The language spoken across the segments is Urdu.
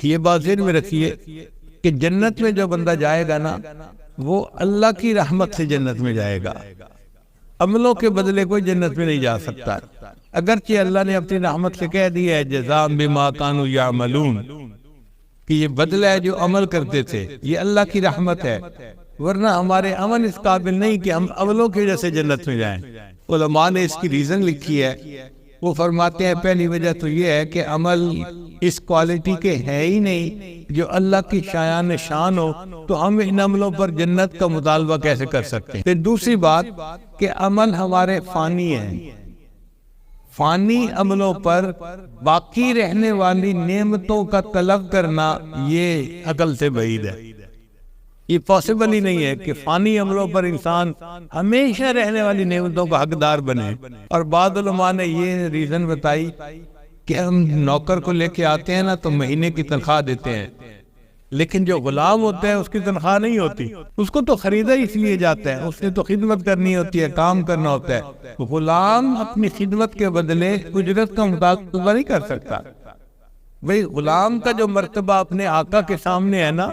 یہ بات ذہن میں رکھیے کہ جنت میں جو بندہ جائے گا نا وہ اللہ کی رحمت سے جنت میں جائے گا، عملوں کے بدلے کوئی جنت میں نہیں جا سکتا۔ اگرچہ اللہ نے اپنی رحمت سے کہہ دیا ہے جزاء بما کانوا یعملون، کہ یہ بدلہ ہے جو عمل کرتے تھے، یہ اللہ کی رحمت ہے، ورنہ ہمارے عمل اس قابل نہیں کہ ہم عملوں کی وجہ سے جنت میں جائیں۔ علماء نے اس کی ریزن لکھی ہے، وہ فرماتے ہیں پہلی وجہ تو یہ ہے کہ عمل اس کوالٹی کے ہے ہی نہیں جو اللہ کی شایان شان ہو، تو ہم ان عملوں پر جنت کا مطالبہ کیسے کر سکتے ہیں۔ پھر دوسری بات کہ عمل ہمارے فانی ہیں، فانی عملوں پر باقی رہنے والی نعمتوں کا طلب کرنا یہ عقل سے بعید ہے۔ یہ پاسبل ہی نہیں ہے کہ فانی عملوں پر انسان ہمیشہ رہنے والی نعمتوں کا حقدار بنے۔ اور بعض علماء نے یہ ریزن بتائی کہ ہم نوکر کو لے کے آتے ہیں نا تو مہینے کی تنخواہ دیتے ہیں، لیکن جو غلام ہوتا ہے اس کی تنخواہ نہیں ہوتی، اس کو تو خریدا اس لیے جاتا ہے، اس نے تو خدمت کرنی ہوتی ہے، کام کرنا ہوتا ہے۔ غلام اپنی خدمت کے بدلے اجرت کا مطالبہ نہیں کر سکتا۔ بھئی غلام کا جو مرتبہ اپنے آقا کے سامنے ہے نا،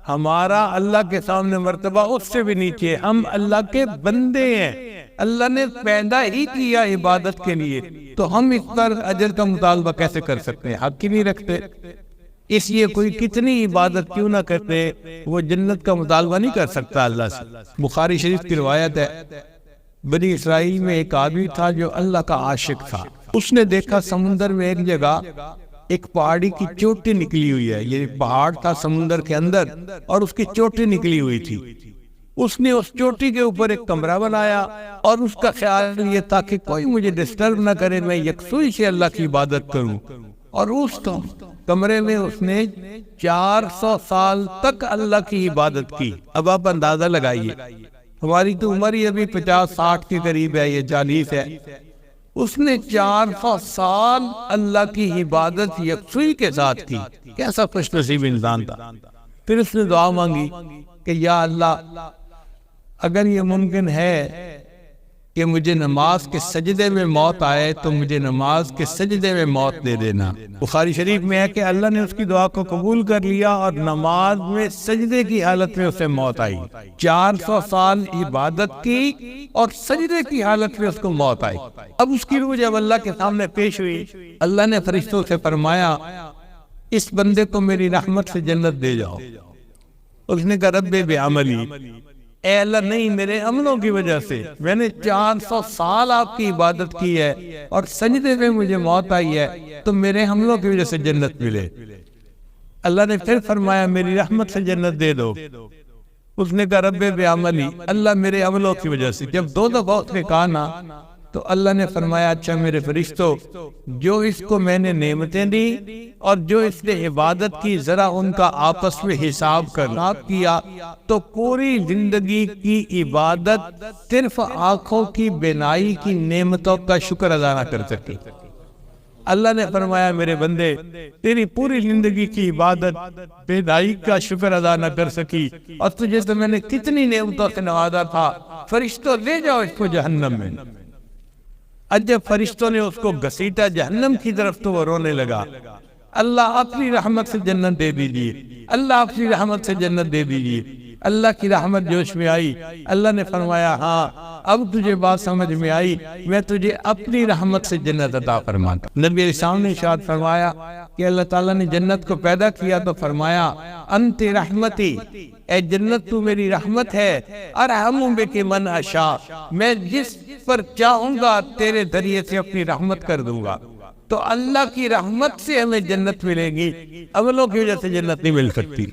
ہمارا اللہ کے سامنے مرتبہ اس سے بھی نیچے، ہم اللہ کے بندے ہیں، اللہ نے پیدا ہی کیا عبادت کے لیے، تو ہم اس پر اجر کا مطالبہ کیسے کر سکتے ہیں؟ حق ہی نہیں رکھتے۔ اس لیے کوئی کتنی عبادت کیوں نہ کرتے وہ جنت کا مطالبہ نہیں کر سکتا اللہ سے۔ بخاری شریف کی روایت ہے، بنی اسرائیل میں ایک آدمی تھا جو اللہ کا عاشق تھا۔ اس نے دیکھا سمندر میں ایک جگہ ایک پہاڑی کی چوٹی نکلی ہوئی ہے، یہ پہاڑ تھا سمندر کے اندر اور اس کی چوٹی نکلی ہوئی تھی۔ اس نے اس چوٹی کے اوپر ایک کمرہ بنایا اور اس کا خیال یہ تھا کہ کوئی مجھے ڈسٹرب نہ کرے، میں یکسوئی سے اللہ کی عبادت کروں۔ اور اس کمرے میں اس نے 400 سال تک اللہ کی عبادت کی۔ اب آپ اندازہ لگائیے، ہماری تو عمر ہی ابھی 50-60 کے قریب ہے، یہ 40 ہے۔ اس نے 400 سال اللہ کی عبادت یکسوئی کے ساتھ کی۔ کیسا خوش نصیب انسان تھا۔ پھر اس نے دعا مانگی کہ یا اللہ اگر یہ ممکن ہے کہ مجھے نماز کے سجدے میں موت آئے تو مجھے نماز کے سجدے میں موت دے دینا۔ بخاری شریف میں ہے کہ اللہ نے اس کی دعا کو قبول کر لیا اور نماز میں سجدے کی حالت میں اسے موت آئی۔ 400 سال عبادت کی اور سجدے کی حالت میں اس کو موت آئی۔ اب اس کی روح جب اللہ کے سامنے پیش ہوئی، اللہ نے فرشتوں سے فرمایا اس بندے کو میری رحمت سے جنت دے جاؤ۔ اس نے کہا رب بعملی، اے اللہ نہیں، میرے عملوں کی وجہ سے، میں نے 400 سال آپ کی عبادت کی ہے اور سجدے میں مجھے موت آئی ہے، تو میرے عملوں کی وجہ سے جنت ملے۔ اللہ نے پھر فرمایا میری رحمت سے جنت دے دو۔ اس نے کہا رب بعملی، اللہ میرے عملوں کی وجہ سے۔ جب 2 دفعہ اس نے کہا نا تو اللہ نے فرمایا اچھا میرے فرشتوں، جو اس کو میں نے نعمتیں دی اور جو اس نے عبادت کی، ذرا ان کا آپس میں حساب کیا تو پوری زندگی کی عبادت صرف آنکھوں کی بینائی کی نعمتوں کا شکر ادا نہ کر سکی۔ اللہ نے فرمایا میرے بندے تیری پوری زندگی کی عبادت بینائی کا شکر ادا نہ کر سکی، اور تجھے تو میں نے کتنی نعمتوں سے نوازا تھا، فرشتوں لے جاؤ اس کو جہنم میں۔ جب فرشتوں نے اس کو گھسیٹا جہنم کی طرف تو وہ رونے لگا، اللہ اپنی رحمت سے جنت دے دیجیے، اللہ اپنی رحمت سے جنت دے دیجیے۔ اللہ کی رحمت جوش میں آئی، اللہ نے فرمایا ہاں اب تجھے بات سمجھ میں آئی، میں تجھے اپنی رحمت سے جنت عطا فرماتا۔ نبی علیہ السلام نے ارشاد فرمایا کہ اللہ تعالیٰ نے جنت کو پیدا کیا تو فرمایا انت رحمتی، اے جنت تو میری رحمت ہے، ارحم بک من اشاء، میں جس پر چاہوں گا تیرے ذریعے سے اپنی رحمت کر دوں گا۔ تو اللہ کی رحمت سے ہمیں جنت ملے گی، عملوں کی وجہ سے جنت نہیں مل سکتی۔